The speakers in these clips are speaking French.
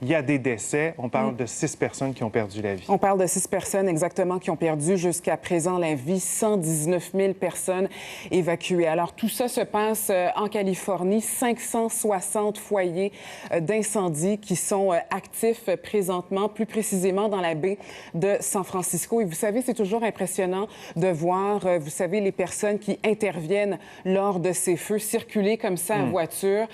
Il y a des décès. On parle de 6 personnes qui ont perdu la vie. On parle de 6 personnes exactement qui ont perdu jusqu'à présent la vie, 119 000 personnes évacuées. Alors, tout ça se passe en Californie, 560 foyers d'incendie qui sont actifs présentement, plus précisément dans la baie de San Francisco. Et vous savez, c'est toujours impressionnant de voir, vous savez, les personnes qui interviennent lors de ces feux circuler comme ça en voiture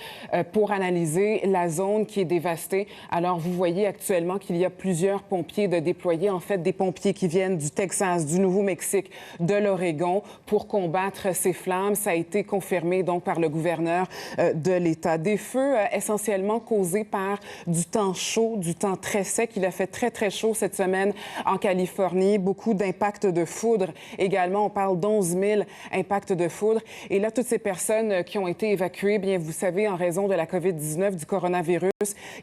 pour analyser la zone qui est dévastée. Alors, vous voyez actuellement qu'il y a plusieurs pompiers de déployer, en fait, des pompiers qui viennent du Texas, du Nouveau-Mexique, de l'Oregon pour combattre ces flammes. Ça a été confirmé, donc, par le gouverneur de l'État. Des feux essentiellement causés par du temps chaud, du temps très sec. Il a fait très, très chaud cette semaine en Californie. Beaucoup d'impacts de foudre également. On parle d'11 000 impacts de foudre. Et là, toutes ces personnes qui ont été évacuées, bien, vous savez, en raison de la COVID-19, du coronavirus,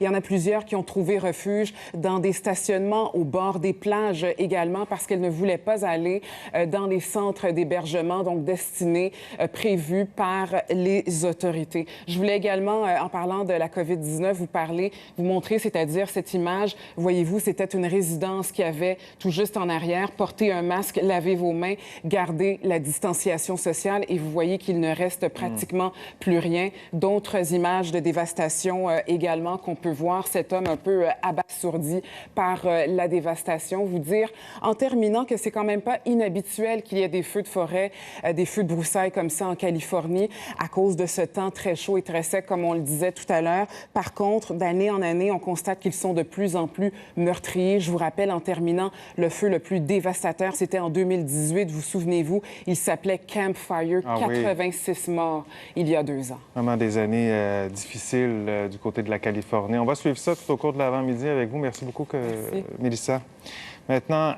il y en a plusieurs qui ont trouvé refuge dans des stationnements au bord des plages également parce qu'elles ne voulaient pas aller dans les centres d'hébergement, donc destinés, prévus par les autorités. Je voulais également, en parlant de la COVID-19, vous montrer, c'est-à-dire cette image. Voyez-vous, c'était une résidence qui avait tout juste en arrière, portez un masque, lavez vos mains, gardez la distanciation sociale et vous voyez qu'il ne reste pratiquement plus rien. D'autres images de dévastation également qu'on peut voir, cet homme un peu abasourdi par la dévastation. Vous dire, en terminant, que c'est quand même pas inhabituel qu'il y ait des feux de forêt, des feux de broussailles comme ça en Californie à cause de ce temps très chaud et très sec, comme on le disait tout à l'heure. Par contre, d'année en année, on constate qu'ils sont de plus en plus meurtriers. Je vous rappelle, en terminant, le feu le plus dévastateur, c'était en 2018. Vous souvenez-vous, il s'appelait Camp Fire, 86 morts il y a 2 ans. Vraiment des années difficiles du côté de la Californie. On va suivre ça tout au cours de l'avant-midi avec vous. Merci beaucoup, Mélissa. Maintenant,